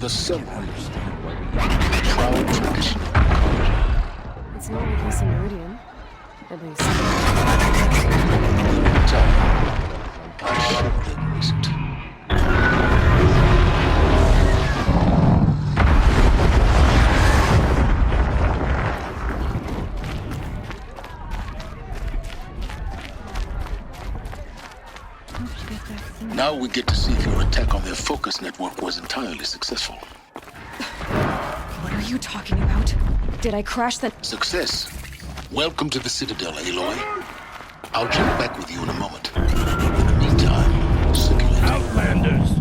The sun understand why we have a proud tradition of ecology. It's not like he's a Meridian. At least. I should have wasn't. Now we get to see if your attack on their focus network was entirely successful. What are you talking about? Did I crash the... Success. Welcome to the Citadel, Aloy. I'll check back with you in a moment. In the meantime, circulate. Outlanders!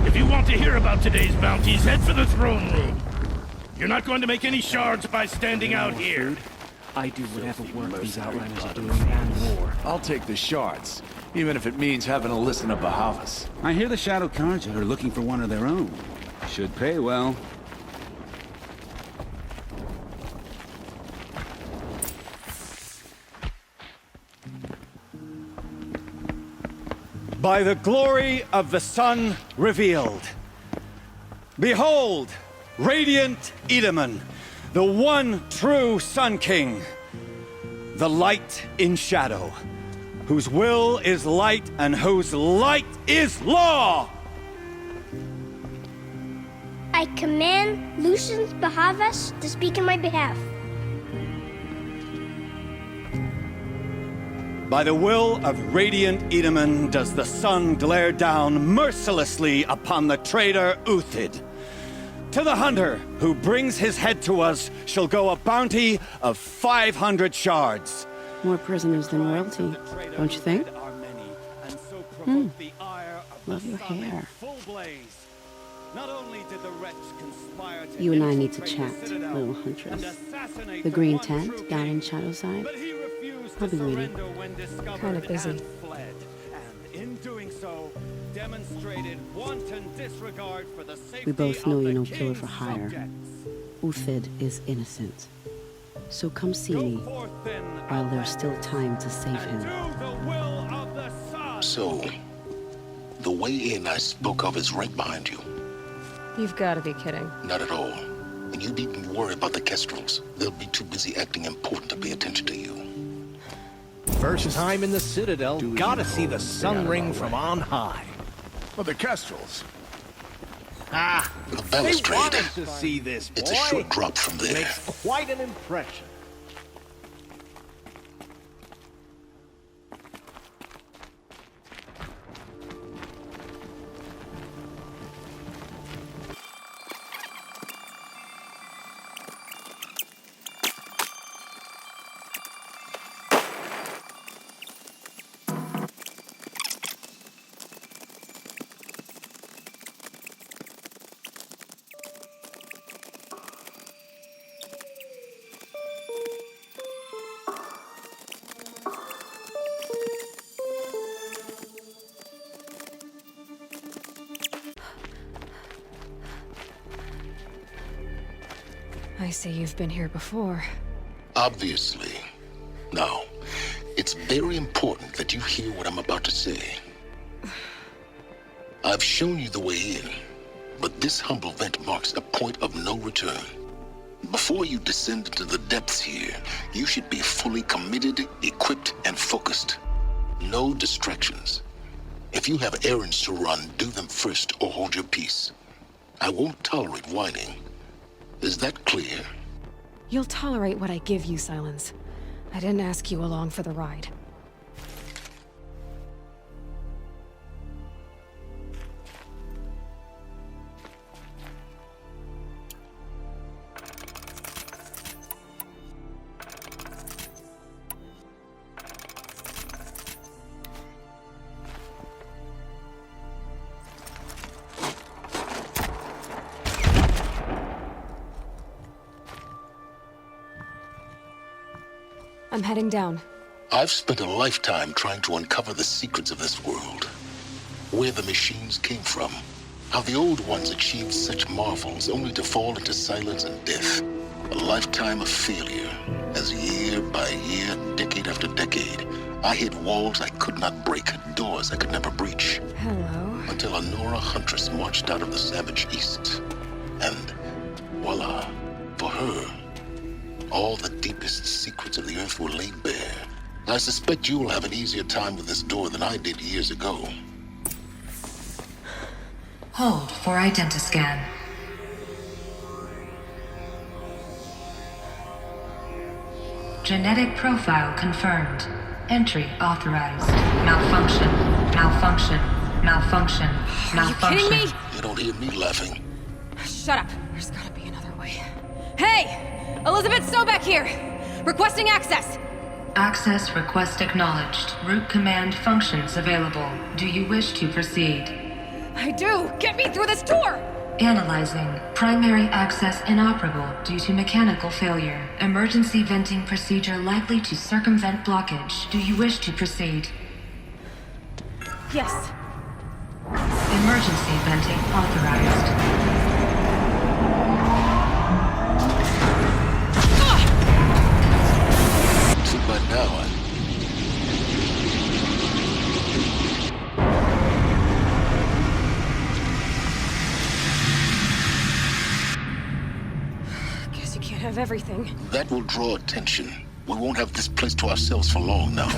If you want to hear about today's bounties, head for the throne room. You're not going to make any shards by standing out here. I do whatever work these Outlanders are doing and more. I'll take the shards, even if it means having to listen to Bahavas. I hear the Shadow Carja are looking for one of their own. Should pay well. By the glory of the sun revealed. Behold, radiant Edaman, the one true Sun King. The light in shadow, whose will is light and whose light is law! I command Lucius Bahavas to speak in my behalf. By the will of radiant Edaman does the sun glare down mercilessly upon the traitor Uthid. To the hunter who brings his head to us shall go a bounty of 500 shards. More prisoners than royalty, don't you think? Love your hair. You and I need to chat, little huntress. The green tent down in Shadowside. I'll be waiting. Kind of busy. We both know you're no killer for hire. Uthid is innocent. So come see me while there's still time to save him. So, the way in I spoke of is right behind you. You've got to be kidding. Not at all. And you needn't worry about the Kestrels. They'll be too busy acting important to pay attention to you. First time in the Citadel, gotta see the sun ring from on high. Well, the Kestrels. Ah, The they balustrade. wanted to see this, boy. It's a short drop from there. Makes quite an impression. I see you've been here before. Obviously. Now, it's very important that you hear what I'm about to say. I've shown you the way in, but this humble vent marks a point of no return. Before you descend into the depths here, you should be fully committed, equipped, and focused. No distractions. If you have errands to run, do them first or hold your peace. I won't tolerate whining. Is that clear? You'll tolerate what I give you, Silence. I didn't ask you along for the ride. I'm heading down. I've spent a lifetime trying to uncover the secrets of this world. Where the machines came from. How the old ones achieved such marvels only to fall into silence and death. A lifetime of failure. As year by year, decade after decade, I hit walls I could not break, doors I could never breach. Hello. Until a Nora huntress marched out of the savage east. And voila, for her, all the deepest secrets of the Earth were laid bare. I suspect you will have an easier time with this door than I did years ago. Hold for identiscan. Genetic profile confirmed. Entry authorized. Malfunction. Malfunction. Malfunction. Malfunction. Are you kidding me? You don't hear me laughing. Shut up. There's gotta be another way. Hey! Elizabeth Sobek here! Requesting access! Access request acknowledged. Root command functions available. Do you wish to proceed? I do! Get me through this door! Analyzing. Primary access inoperable due to mechanical failure. Emergency venting procedure likely to circumvent blockage. Do you wish to proceed? Yes. Emergency venting authorized. So by now, Guess you can't have everything. that will draw attention. We won't have this place to ourselves for long now.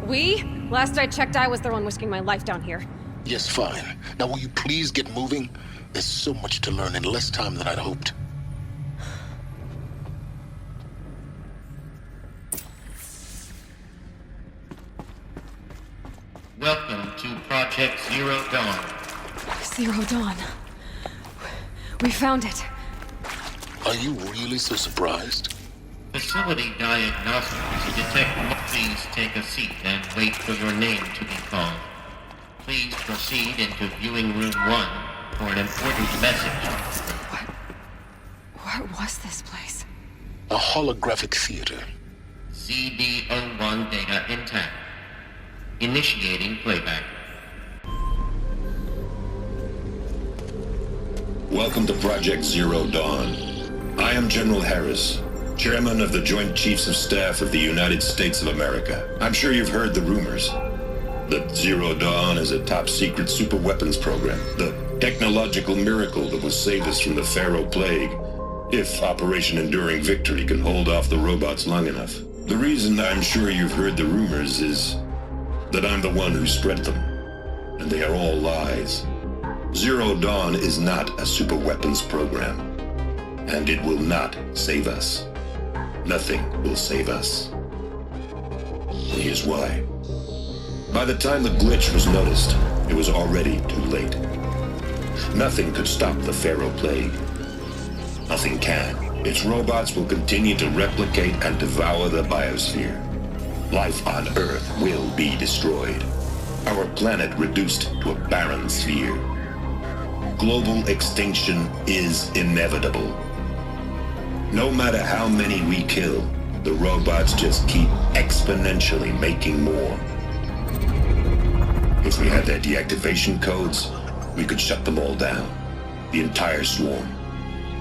We? Last I checked, I was the one risking my life down here. Yes, fine. Now will you please get moving? There's so much to learn in less time than I'd hoped. Welcome to Project Zero Dawn. Zero Dawn. We found it. Are you really so surprised? Facility diagnostics to detect. Please take a seat and wait for your name to be called. Please proceed into viewing room 1 for an important message. What was this place? A holographic theater. CD01 data intact. Initiating playback. Welcome to Project Zero Dawn. I am General Harris, Chairman of the Joint Chiefs of Staff of the United States of America. I'm sure you've heard the rumors that Zero Dawn is a top-secret superweapons program, the technological miracle that will save us from the Pharaoh Plague, if Operation Enduring Victory can hold off the robots long enough. The reason I'm sure you've heard the rumors is that I'm the one who spread them, and they are all lies. Zero Dawn is not a superweapons program, and it will not save us. Nothing will save us. Here's why. By the time the glitch was noticed, it was already too late. Nothing could stop the Pharaoh Plague. Nothing can. Its robots will continue to replicate and devour the biosphere. Life on Earth will be destroyed. Our planet reduced to a barren sphere. Global extinction is inevitable. No matter how many we kill, the robots just keep exponentially making more. If we had their deactivation codes, we could shut them all down, the entire swarm.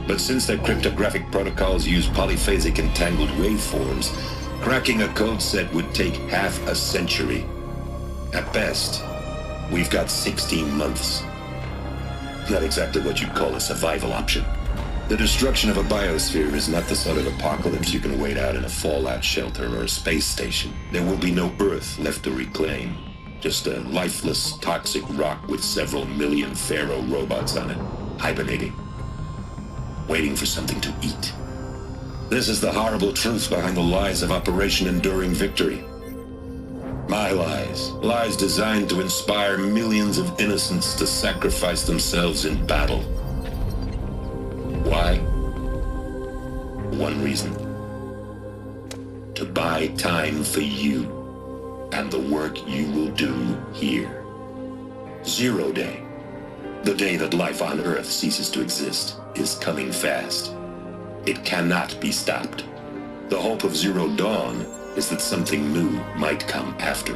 But since their cryptographic protocols use polyphasic entangled waveforms, cracking a code set would take half a century. At best, we've got 16 months. Not exactly what you'd call a survival option. The destruction of a biosphere is not the sort of apocalypse you can wait out in a fallout shelter or a space station. There will be no Earth left to reclaim. Just a lifeless, toxic rock with several million Pharaoh robots on it, hibernating, waiting for something to eat. This is the horrible truth behind the lies of Operation Enduring Victory. My lies. Lies designed to inspire millions of innocents to sacrifice themselves in battle. Why? One reason. To buy time for you and the work you will do here. Zero Day, the day that life on Earth ceases to exist, is coming fast. It cannot be stopped. The hope of Zero Dawn is that something new might come after.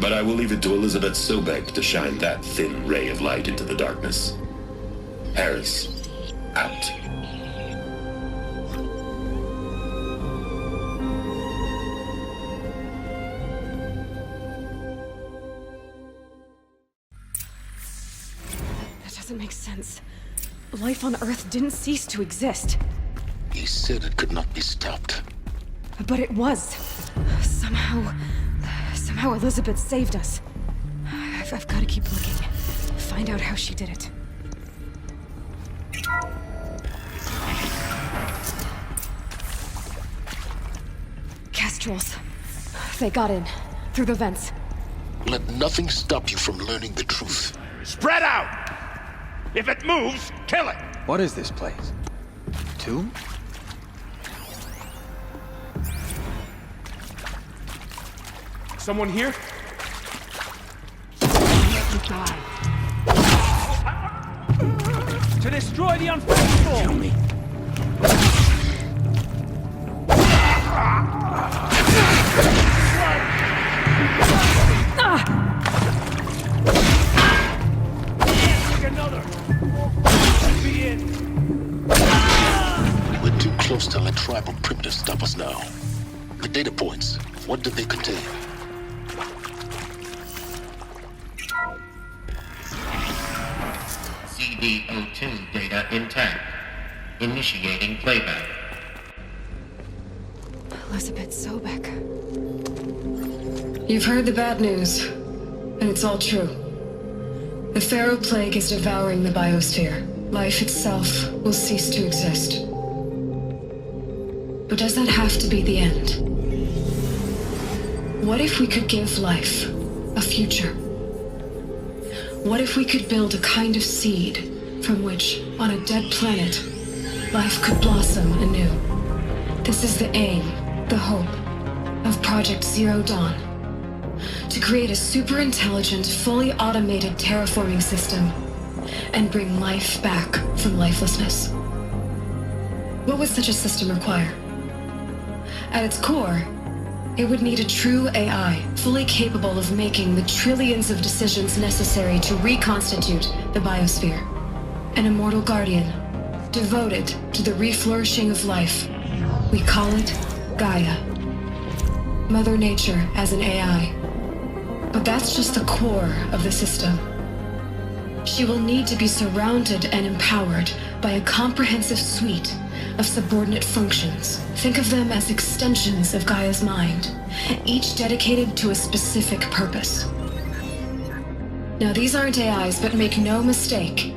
But I will leave it to Elizabeth Sobek to shine that thin ray of light into the darkness. Harris, out. That doesn't make sense. life on Earth didn't cease to exist. He said it could not be stopped. But it was. Somehow Elizabeth saved us. I've got to keep looking. Find out how she did it. Kestrels. They got in. Through the vents. Let nothing stop you from learning the truth. Spread out! If it moves, kill it! What is this place? Tomb? Someone here? To destroy the unfaithful! Kill me. We're too close to let tribal primitives stop us now. The data points, what did they contain? CD02 data intact. Initiating playback. Elizabeth Sobek. You've heard the bad news, and it's all true. The Pharaoh Plague is devouring the biosphere. Life itself will cease to exist. But does that have to be the end? What if we could give life a future? What if we could build a kind of seed from which, on a dead planet, life could blossom anew? This is the aim, the hope, of Project Zero Dawn. To create a super-intelligent, fully automated terraforming system and bring life back from lifelessness. What would such a system require? At its core, it would need a true AI, fully capable of making the trillions of decisions necessary to reconstitute the biosphere. An immortal guardian, devoted to the reflourishing of life. We call it Gaia. Mother Nature as an AI. But that's just the core of the system. She will need to be surrounded and empowered by a comprehensive suite of subordinate functions. Think of them as extensions of Gaia's mind, each dedicated to a specific purpose. Now, these aren't AIs, but make no mistake,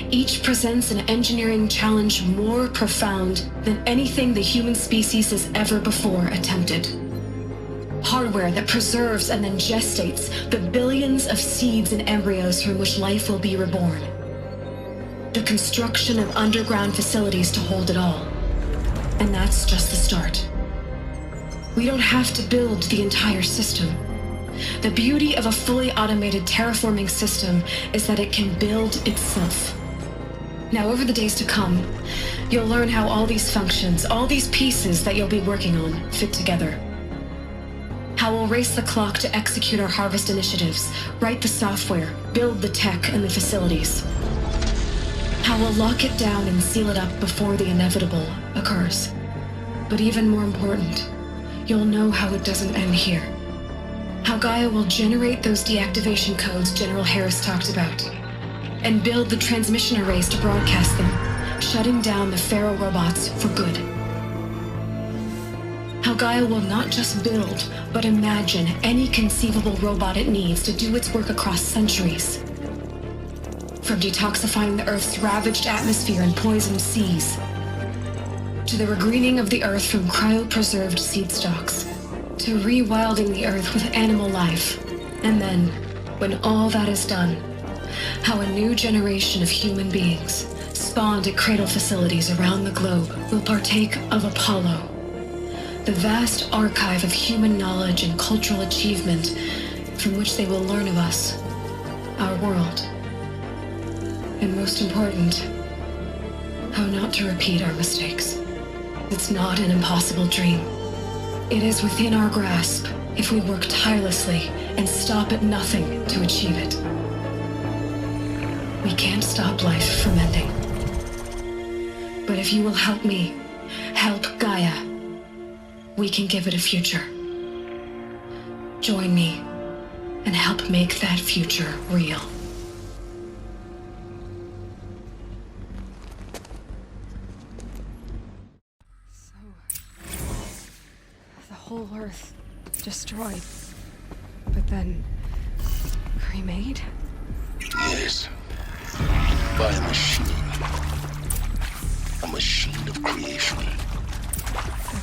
each presents an engineering challenge more profound than anything the human species has ever before attempted. Hardware that preserves and then gestates the billions of seeds and embryos from which life will be reborn. The construction of underground facilities to hold it all. And that's just the start. We don't have to build the entire system. The beauty of a fully automated terraforming system is that it can build itself. Now, over the days to come, you'll learn how all these functions, all these pieces that you'll be working on, fit together. How we'll race the clock to execute our harvest initiatives, write the software, build the tech and the facilities. How we'll lock it down and seal it up before the inevitable occurs. But even more important, you'll know how it doesn't end here. How Gaia will generate those deactivation codes General Harris talked about, and build the transmission arrays to broadcast them, shutting down the Pharaoh robots for good. How Gaia will not just build, but imagine any conceivable robot it needs to do its work across centuries. From detoxifying the Earth's ravaged atmosphere and poisoned seas, to the regreening of the Earth from cryopreserved seed stalks, to rewilding the Earth with animal life. And then, when all that is done, how a new generation of human beings, spawned at cradle facilities around the globe, will partake of Apollo, the vast archive of human knowledge and cultural achievement from which they will learn of us, our world. And most important, how not to repeat our mistakes. It's not an impossible dream. It is within our grasp if we work tirelessly and stop at nothing to achieve it. We can't stop life from ending. But if you will help me, help Gaia, we can give it a future. Join me and help make that future real. destroyed, but then cremate? Yes. By a machine. A machine of creation.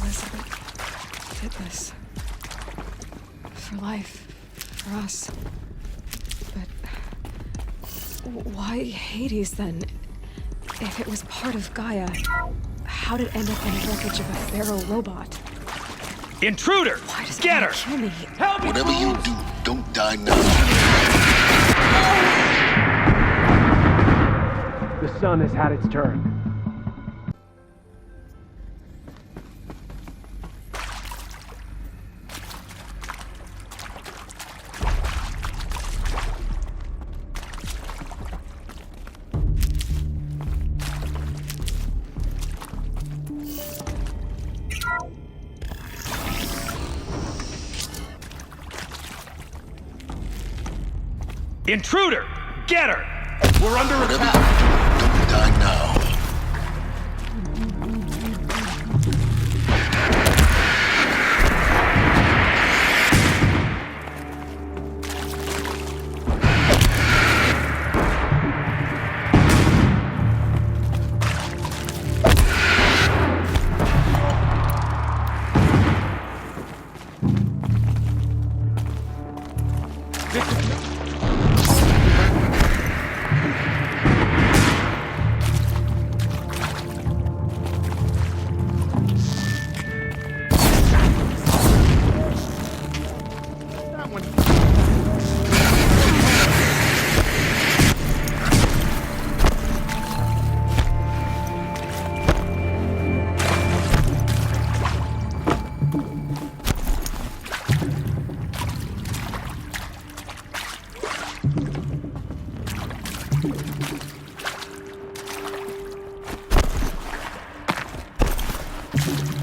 Elizabeth did this. For life. For us. But why Hades then? If it was part of Gaia, how did it end up in the wreckage of a Pharaoh robot? Intruder! Get her! Kill me. Help me! Whatever you do, don't die now. The sun has had its turn. Intruder! Get her! We're under Whatever attack! you do, don't die now.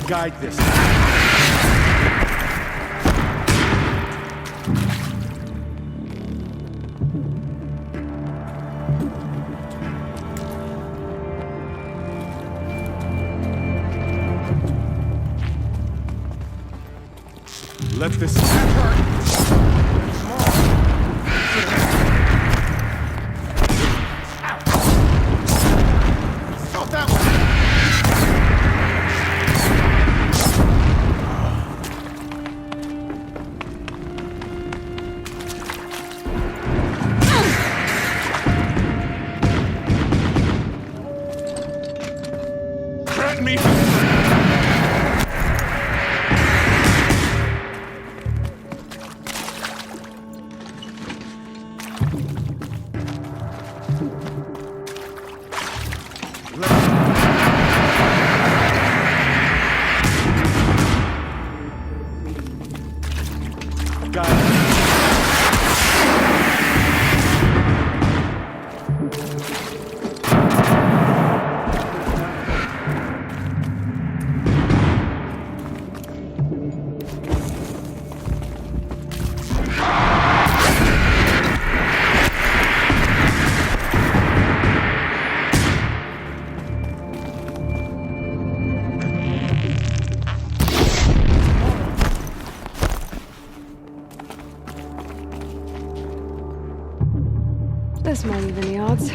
Guide this. Let this Stop that one! Me. This might even the odds.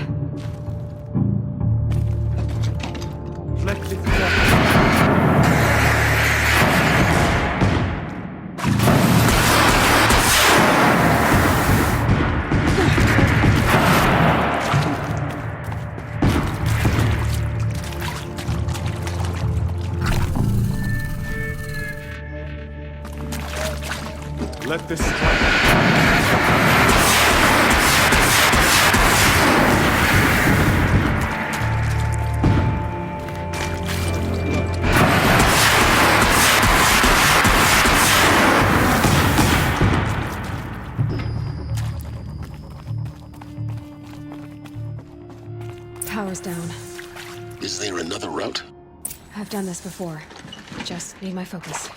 let this go. Let this Power's down. Is there another route? I've done this before. Just need my focus.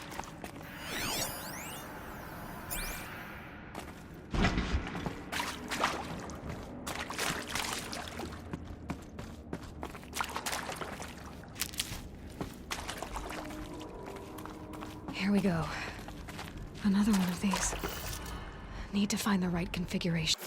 Here we go. Another one of these. Need to find the right configuration.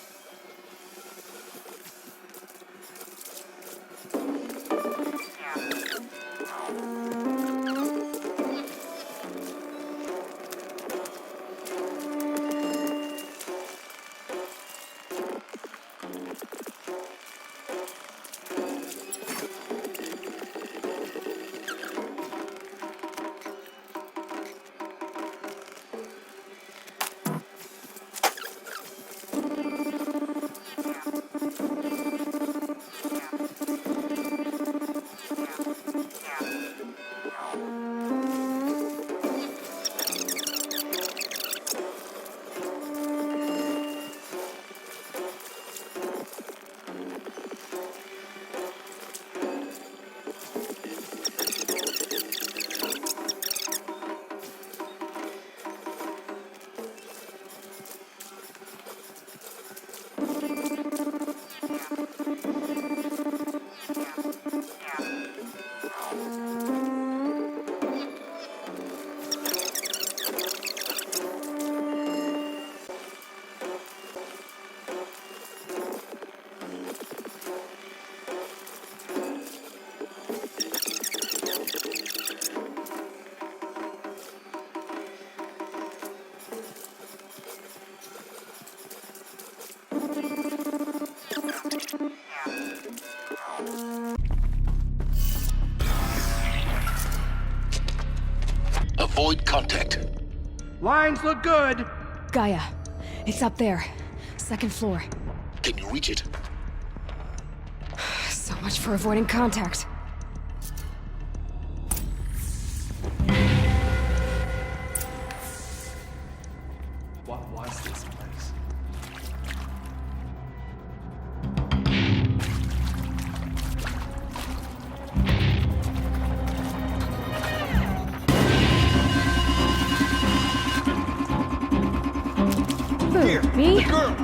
Avoid contact. Lines look good. Gaia, it's up there. Second floor. Can you reach it? So much for avoiding contact. What was this place? Here, me? Girl.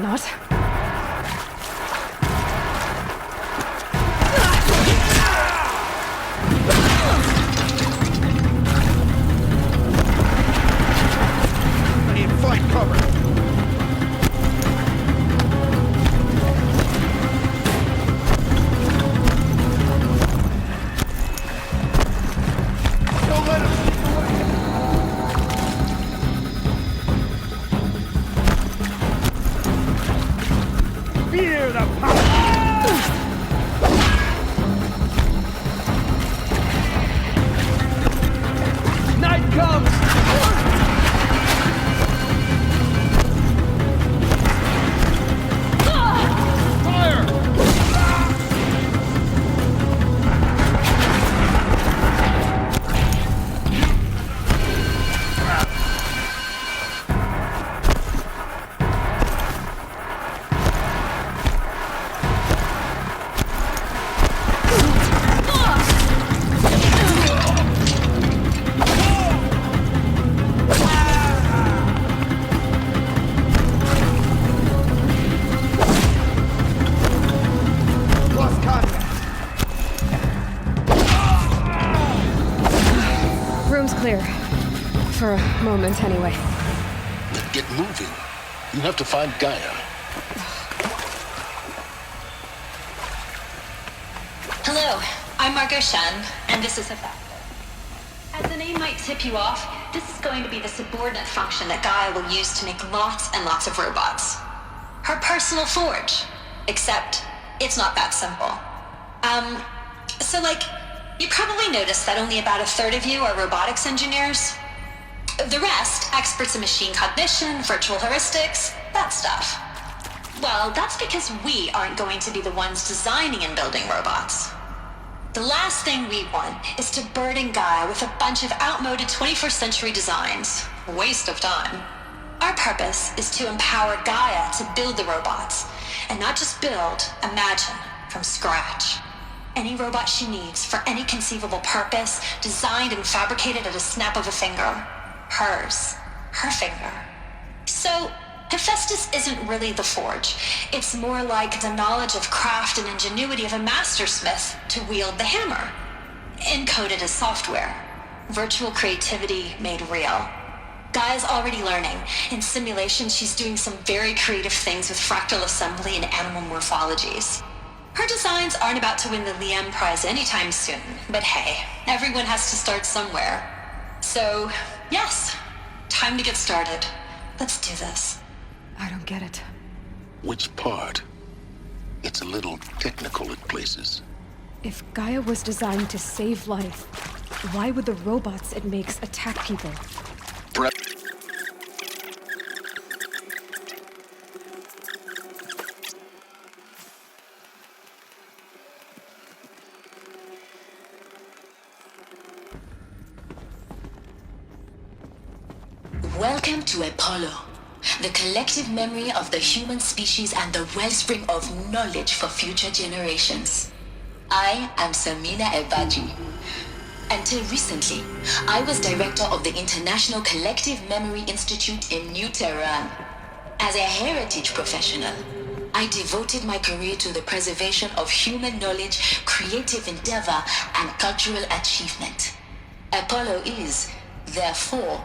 not. I need flight cover. Don't let him slip away. Fear the power. Night comes. Lost contact. Room's clear. For a moment, anyway. Then get moving. You have to find Gaia. Hello, I'm Margot Shen, and this is Hephaestus. As the name might tip you off, this is going to be the subordinate function that Gaia will use to make lots and lots of robots. Her personal forge. Except, it's not that simple. So you probably noticed that only about a third of you are robotics engineers. The rest, experts in machine cognition, virtual heuristics, that stuff. Well, that's because we aren't going to be the ones designing and building robots. The last thing we want is to burden Gaia with a bunch of outmoded 21st century designs. Waste of time. Our purpose is to empower Gaia to build the robots, and not just build, imagine, from scratch. Any robot she needs for any conceivable purpose, designed and fabricated at a snap of a finger. Hers. Her finger. So, Hephaestus isn't really the forge. It's more like the knowledge of craft and ingenuity of a mastersmith to wield the hammer. Encoded as software. Virtual creativity made real. Gaia's already learning. In simulation, she's doing some very creative things with fractal assembly and animal morphologies. Her designs aren't about to win the Liam Prize anytime soon, but hey, everyone has to start somewhere. So, yes, time to get started. Let's do this. I don't get it. Which part? It's a little technical at places. If Gaia was designed to save life, why would the robots it makes attack people? Welcome to Apollo, the collective memory of the human species and the wellspring of knowledge for future generations. I am Samina Ebaji. Until recently, I was director of the International Collective Memory Institute in New Tehran. As a heritage professional, I devoted my career to the preservation of human knowledge, creative endeavor, and cultural achievement. Apollo is, therefore,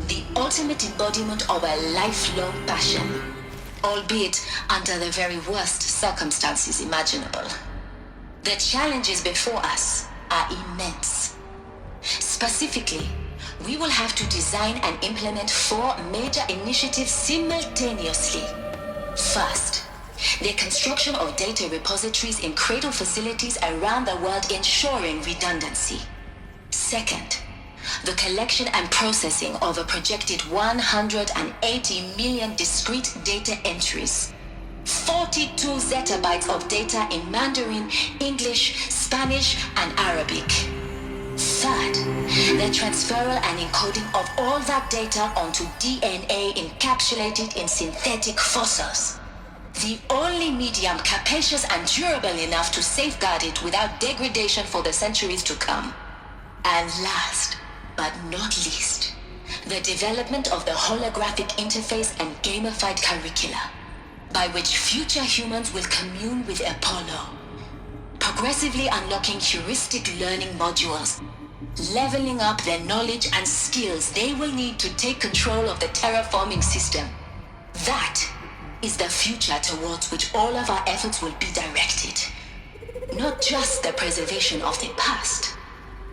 the ultimate embodiment of a lifelong passion, albeit under the very worst circumstances imaginable. The challenges before us are immense. Specifically, we will have to design and implement 4 major initiatives simultaneously. First, the construction of data repositories in cradle facilities around the world, ensuring redundancy. Second, the collection and processing of a projected 180 million discrete data entries. 42 zettabytes of data in Mandarin, English, Spanish, and Arabic. Third, the transferal and encoding of all that data onto DNA encapsulated in synthetic fossils. The only medium capacious and durable enough to safeguard it without degradation for the centuries to come. And last, but not least, the development of the holographic interface and gamified curricula. by which future humans will commune with Apollo, progressively unlocking heuristic learning modules, leveling up their knowledge and skills they will need to take control of the terraforming system. That is the future towards which all of our efforts will be directed. Not just the preservation of the past,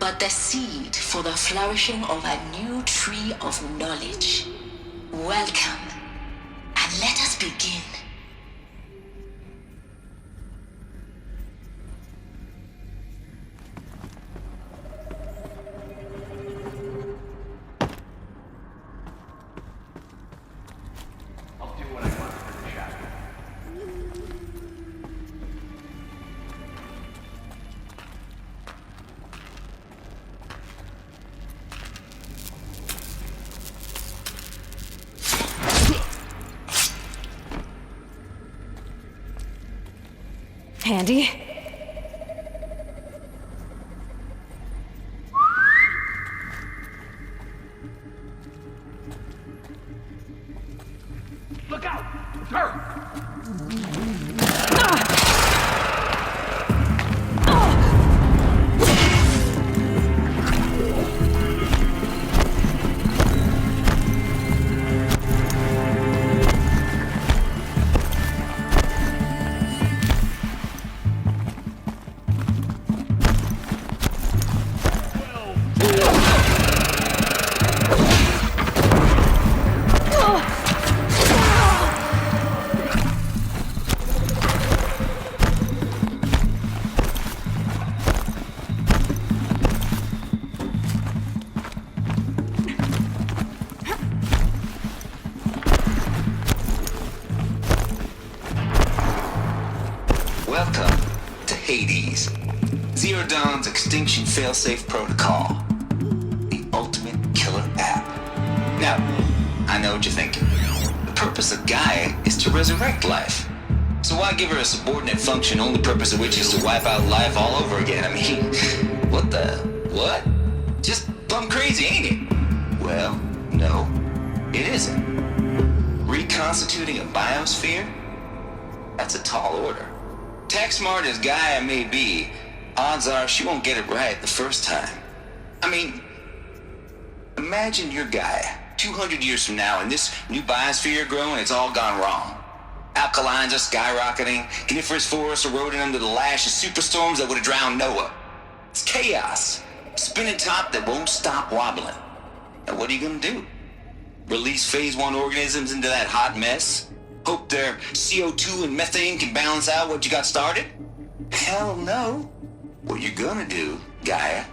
but the seed for the flourishing of a new tree of knowledge. Welcome, and let us begin. Handy? Look out! It's her! Welcome to Hades, Zero Dawn's extinction failsafe protocol, the ultimate killer app. Now, I know what you're thinking. The purpose of Gaia is to resurrect life. So why give her a subordinate function, only purpose of which is to wipe out life all over again? I mean, what? Just plumb crazy, ain't it? Well, no, it isn't. Reconstituting a biosphere? That's a tall order. Tech smart as Gaia may be, odds are she won't get it right the first time. I mean, imagine you're Gaia, 200 years from now, and this new biosphere you're growing, it's all gone wrong. Alkalines are skyrocketing, coniferous forests eroding under the lash of superstorms that would have drowned Noah. It's chaos, spinning top that won't stop wobbling. And what are you gonna do? Release phase 1 organisms into that hot mess? Hope their CO2 and methane can balance out what you got started? Hell no. What you're gonna do, Gaia,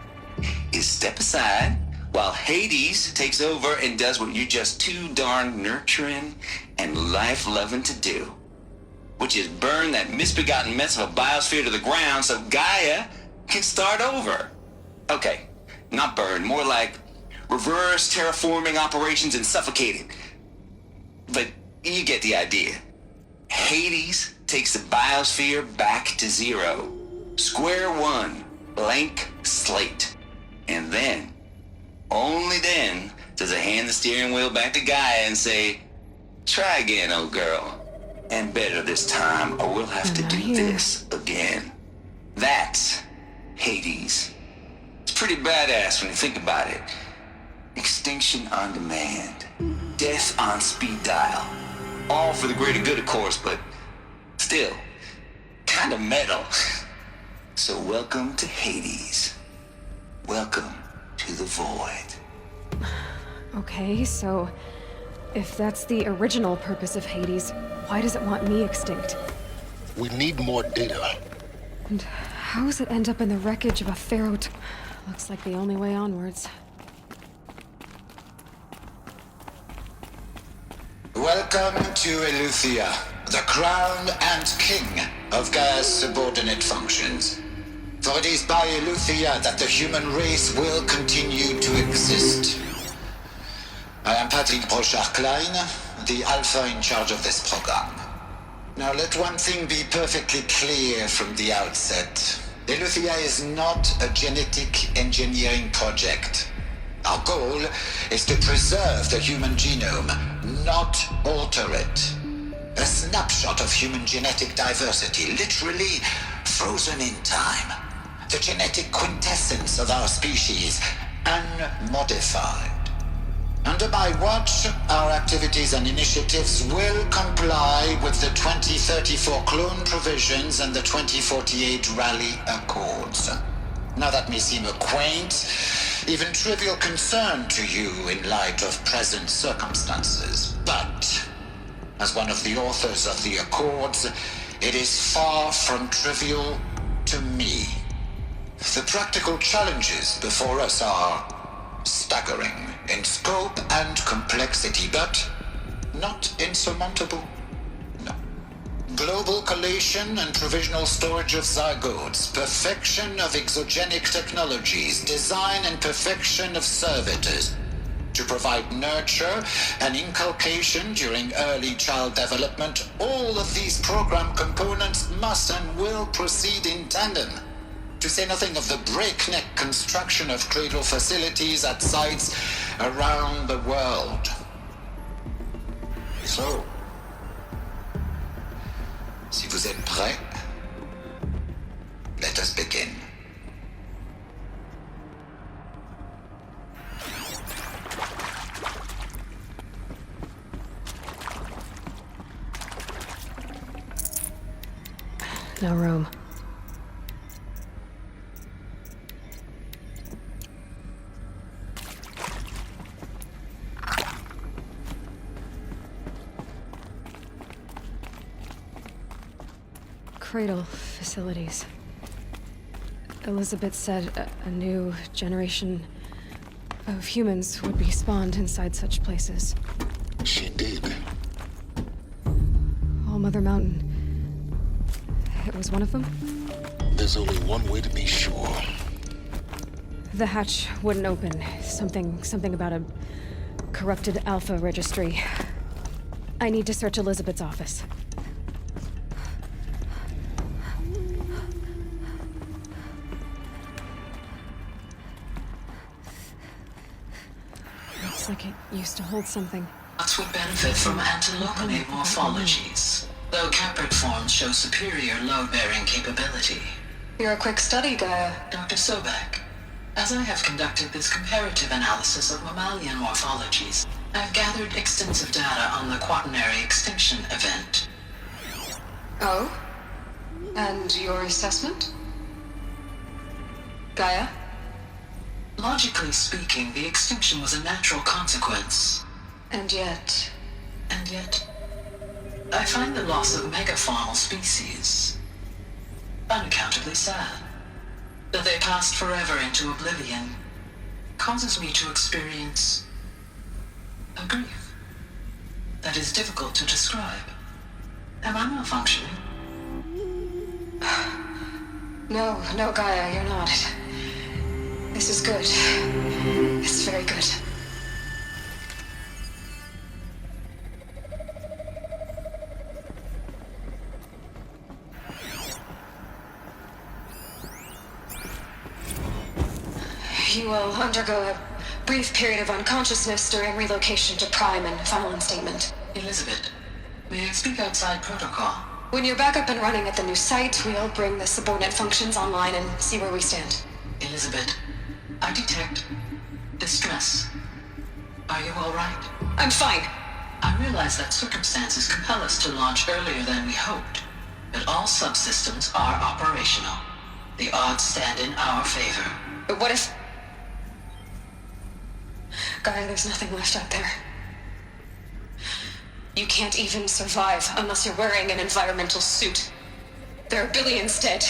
is step aside while Hades takes over and does what you're just too darn nurturing and life-loving to do, which is burn that misbegotten mess of a biosphere to the ground so Gaia can start over. Okay, not burn, more like reverse terraforming operations and suffocate it. But you get the idea. Hades takes the biosphere back to zero. Square one, blank slate. And then, only then, does it hand the steering wheel back to Gaia and say, try again, old girl. And better this time, or we'll have to do this again. That's Hades. It's pretty badass when you think about it. Extinction on demand. Death on speed dial. All for the greater good, of course, but still, kind of metal. So welcome to Hades. Welcome to the void. Okay, so if that's the original purpose of Hades, why does it want me extinct? We need more data. And how does it end up in the wreckage of a pharaoh? Looks like the only way onwards. Welcome to Eleuthia, the crown and king of Gaia's subordinate functions. For it is by Eleuthia that the human race will continue to exist. I am Patrick Brochard-Klein, the Alpha in charge of this program. Now let one thing be perfectly clear from the outset. Eleuthia is not a genetic engineering project. Our goal is to preserve the human genome, not alter it. A snapshot of human genetic diversity, literally frozen in time. The genetic quintessence of our species, unmodified. Under my watch, our activities and initiatives will comply with the 2034 clone provisions and the 2048 Raleigh Accords. Now that may seem a quaint, even trivial concern to you in light of present circumstances, but as one of the authors of the Accords, it is far from trivial to me. The practical challenges before us are staggering in scope and complexity, but not insurmountable. No. Global collation and provisional storage of zygotes, perfection of exogenic technologies, design and perfection of servitors to provide nurture and inculcation during early child development. All of these program components must and will proceed in tandem. To say nothing of the breakneck construction of cradle facilities at sites around the world. So, si vous êtes prêts, let us begin. No room. Cradle facilities. Elizabeth said a new generation of humans would be spawned inside such places. She did. All Mother Mountain. It was one of them? There's only one way to be sure. The hatch wouldn't open. Something about a corrupted Alpha registry. I need to search Elizabeth's office. Looks like it used to hold something. Lots would benefit from antilocale morphologies, though Caprid forms show superior load-bearing capability. You're a quick study, Gaia. Dr. Sobek. As I have conducted this comparative analysis of mammalian morphologies, I've gathered extensive data on the quaternary extinction event. Oh? And your assessment? Gaia? Logically speaking, the extinction was a natural consequence. And yet, I find the loss of megafaunal species unaccountably sad. That they passed forever into oblivion causes me to experience a grief that is difficult to describe. Am I malfunctioning? No, Gaia, you're not. This is good. It's very good. You will undergo a brief period of unconsciousness during relocation to Prime and final instatement. Elizabeth, may I speak outside protocol? When you're back up and running at the new site, we'll bring the subordinate functions online and see where we stand. Elizabeth, I detect distress. Are you all right? I'm fine. I realize that circumstances compel us to launch earlier than we hoped, but all subsystems are operational. The odds stand in our favor. But what if... Gaia, there's nothing left out there. You can't even survive unless you're wearing an environmental suit. There are billions dead,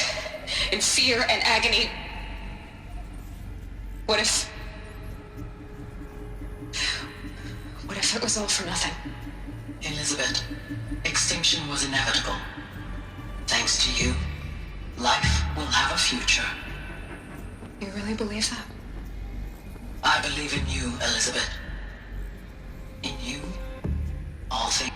in fear and agony. What if it was all for nothing? Elizabeth, extinction was inevitable. Thanks to you, life will have a future. You really believe that? I believe in you, Elizabeth. In you, all things.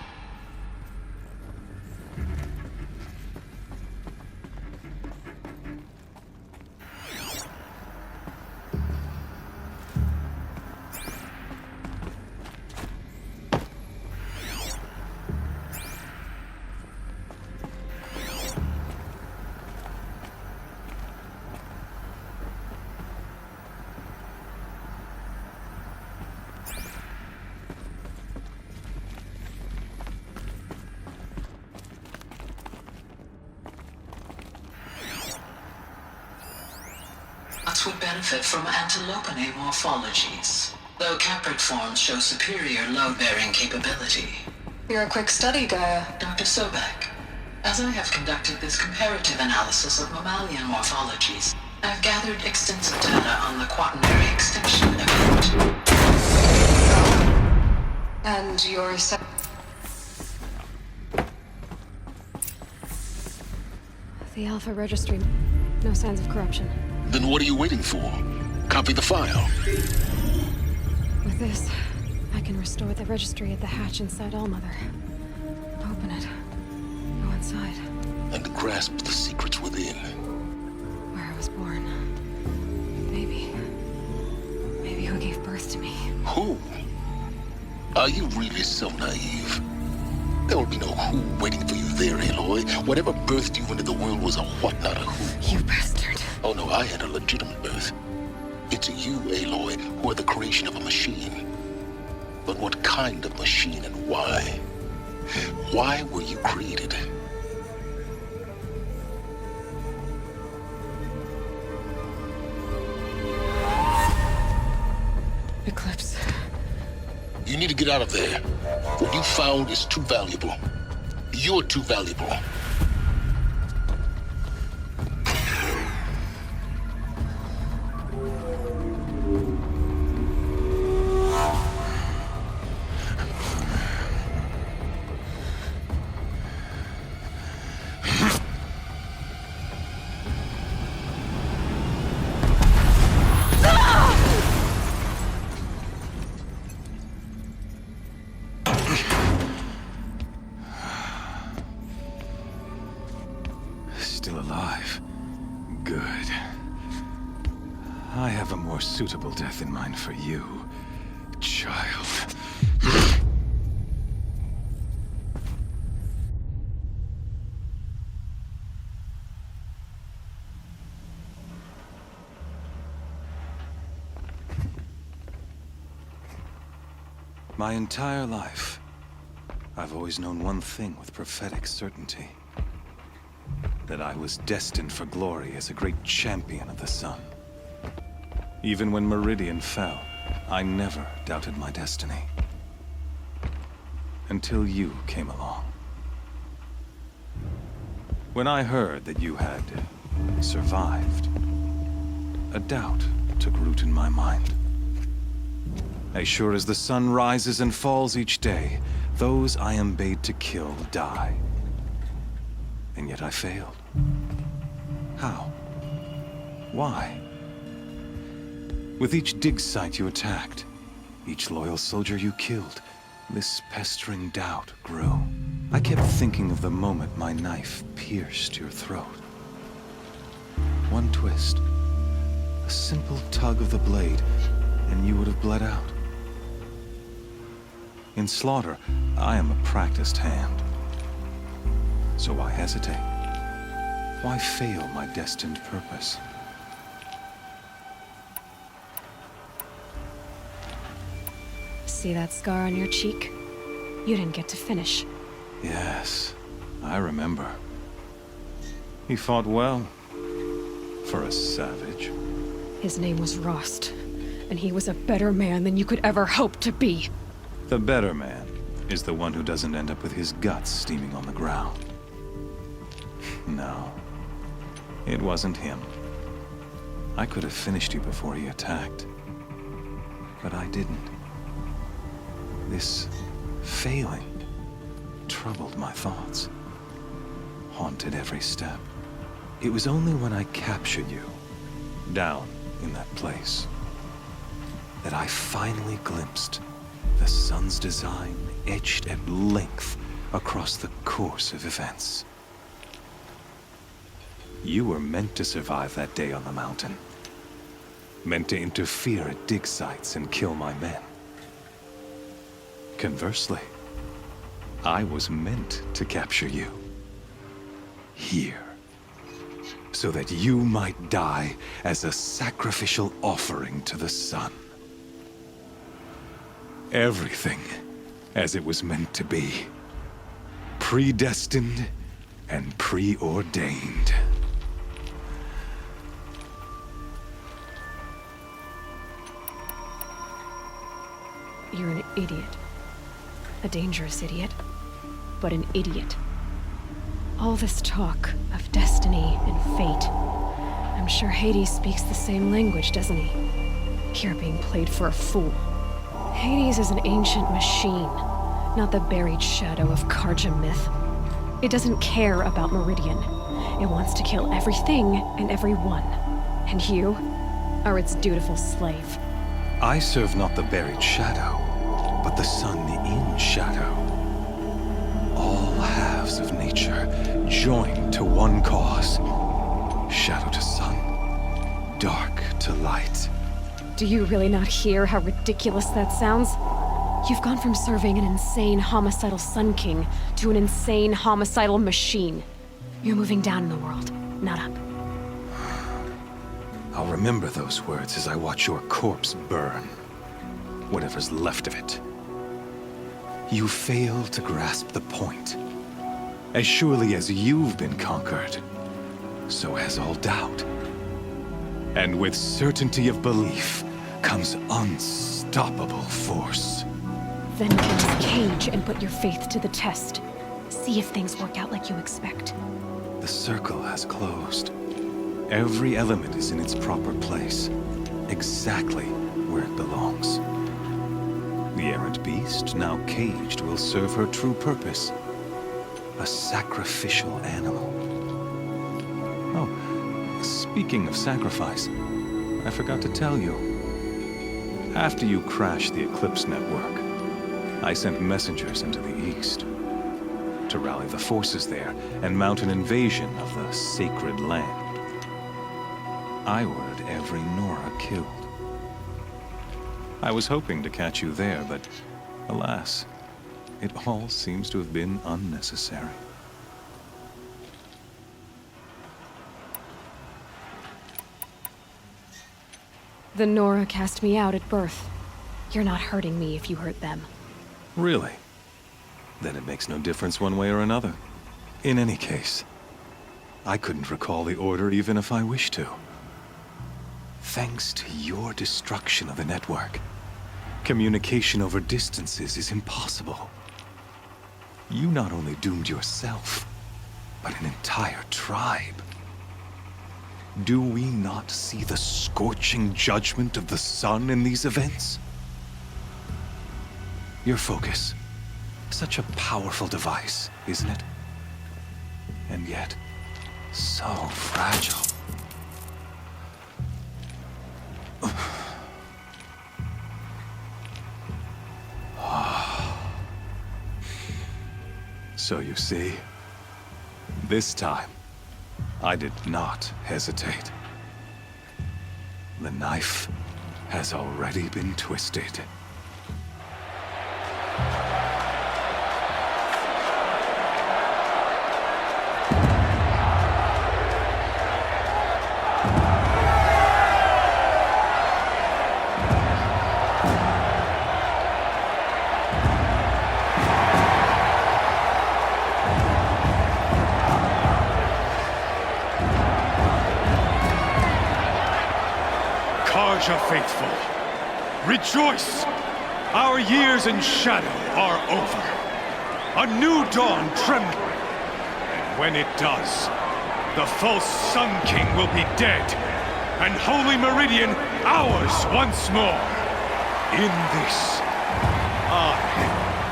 robots would benefit from antilopinae morphologies, though caprid forms show superior load-bearing capability. You're a quick study, Gaia. Dr. Sobek, as I have conducted this comparative analysis of mammalian morphologies, I've gathered extensive data on the quaternary extinction event. And your The Alpha Registry. No signs of corruption. Then what are you waiting for? Copy the file. With this, I can restore the registry at the hatch inside Allmother. Open it. Go inside. And grasp the secrets within. Where I was born. Maybe who gave birth to me. Who? Are you really so naive? There will be no who waiting for you there, Aloy. Whatever birthed you into the world was a what, not a who. You bastard. Oh no, I had a legitimate birth. It's you, Aloy, who are the creation of a machine. But what kind of machine and why? Why were you created? Eclipse. You need to get out of there. What you found is too valuable. You're too valuable. Still alive. Good. I have a more suitable death in mind for you, child. My entire life, I've always known one thing with prophetic certainty. That I was destined for glory as a great champion of the sun. Even when Meridian fell, I never doubted my destiny. Until you came along. When I heard that you had survived, a doubt took root in my mind. As sure as the sun rises and falls each day, those I am bade to kill die. And yet I failed. How? Why? With each dig site you attacked, each loyal soldier you killed, this pestering doubt grew. I kept thinking of the moment my knife pierced your throat. One twist, a simple tug of the blade, and you would have bled out. In slaughter, I am a practiced hand. So why hesitate? Why fail my destined purpose? See that scar on your cheek? You didn't get to finish. Yes, I remember. He fought well. For a savage. His name was Rost, and he was a better man than you could ever hope to be. The better man is the one who doesn't end up with his guts steaming on the ground. No, it wasn't him. I could have finished you before he attacked. But I didn't. This failing troubled my thoughts, haunted every step. It was only when I captured you, down in that place, that I finally glimpsed the sun's design etched at length across the course of events. You were meant to survive that day on the mountain. Meant to interfere at dig sites and kill my men. Conversely, I was meant to capture you. Here. So that you might die as a sacrificial offering to the sun. Everything as it was meant to be. Predestined and preordained. You're an idiot. A dangerous idiot, but an idiot. All this talk of destiny and fate. I'm sure Hades speaks the same language, doesn't he? You're being played for a fool. Hades is an ancient machine, not the buried shadow of Karja myth. It doesn't care about Meridian. It wants to kill everything and everyone. And you are its dutiful slave. I serve not the buried shadow, but the sun in shadow. All halves of nature joined to one cause. Shadow to sun, dark to light. Do you really not hear how ridiculous that sounds? You've gone from serving an insane homicidal Sun King to an insane homicidal machine. You're moving down in the world, not up. I'll remember those words as I watch your corpse burn. Whatever's left of it. You fail to grasp the point. As surely as you've been conquered, so has all doubt. And with certainty of belief comes unstoppable force. Then get this cage and put your faith to the test. See if things work out like you expect. The circle has closed. Every element is in its proper place, exactly where it belongs. The errant beast, now caged, will serve her true purpose. A sacrificial animal. Oh, speaking of sacrifice, I forgot to tell you. After you crashed the Eclipse network, I sent messengers into the east to rally the forces there and mount an invasion of the sacred land. I ordered every Nora killed. I was hoping to catch you there, but alas, it all seems to have been unnecessary. The Nora cast me out at birth. You're not hurting me if you hurt them. Really? Then it makes no difference one way or another. In any case, I couldn't recall the order even if I wished to. Thanks to your destruction of the network, communication over distances is impossible. You not only doomed yourself, but an entire tribe. Do we not see the scorching judgment of the sun in these events? Your focus. Such a powerful device, isn't it? And yet, so fragile. So you see, this time, I did not hesitate. The knife has already been twisted. Karja faithful, rejoice! Our years in shadow are over. A new dawn trembles. And when it does, the false Sun King will be dead, and Holy Meridian ours once more. In this, I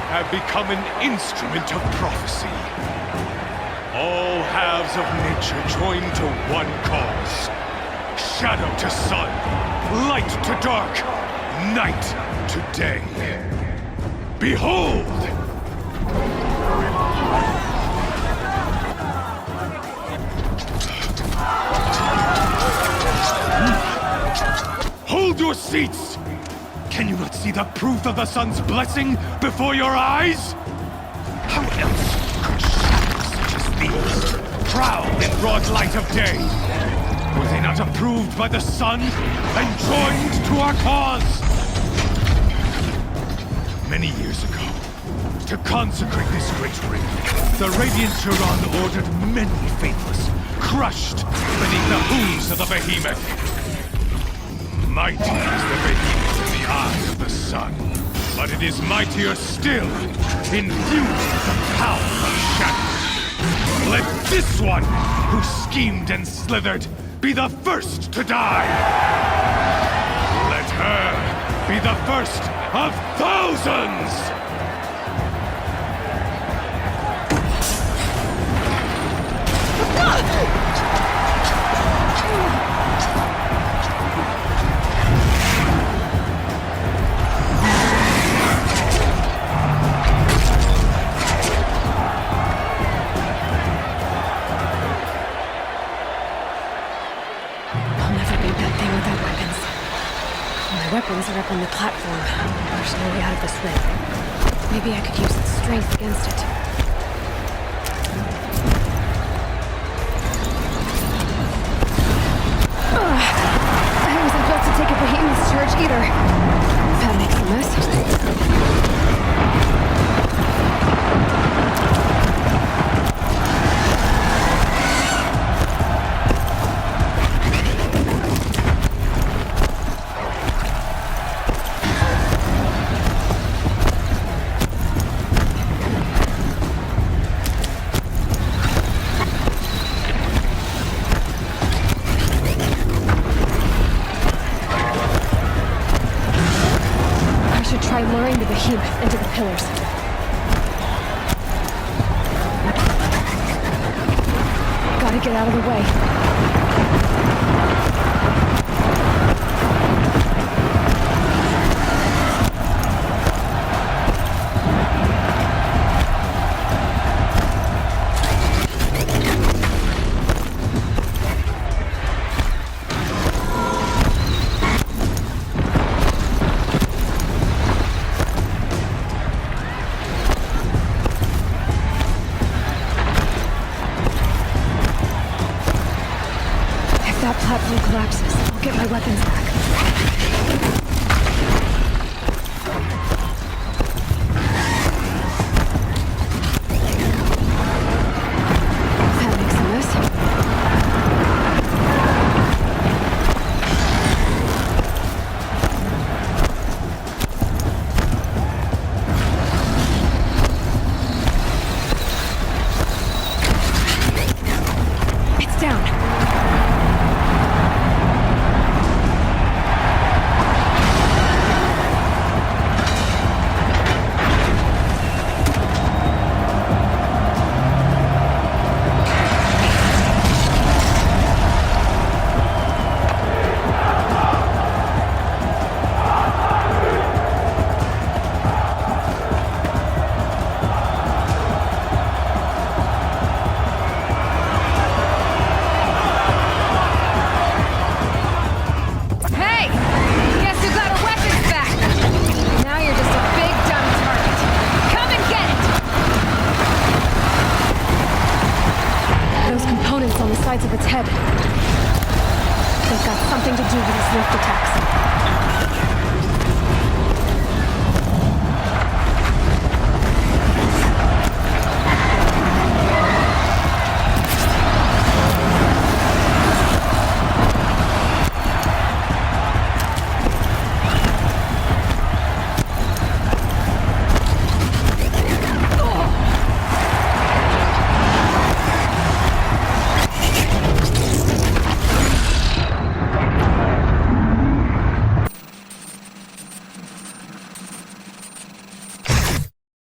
have become an instrument of prophecy. All halves of nature joined to one cause. Shadow to sun, light to dark, night to day. Behold! Hold your seats! Can you not see the proof of the sun's blessing before your eyes? How else could shadows such as these prowl in broad light of day? Were they not approved by the sun and joined to our cause? Many years ago, to consecrate this great ring, the Radiant Turan ordered many faithless, crushed beneath the hooves of the behemoth. Mighty is the behemoth in the eye of the sun. But it is mightier still, infused with the power of shadow. Let this one, who schemed and slithered, be the first to die! Let her be the first of thousands! Weapons are up on the platform. There's no way out of this ring. Maybe I could use its strength against it. I wasn't built to take a behemoth's charge either. That makes a mess. Luring the behemoth into the pillars. Gotta get out of the way. Collapses. I'll get my weapons back. That makes a mess. It's down. On the sides of its head. They've got something to do with its lift attacks.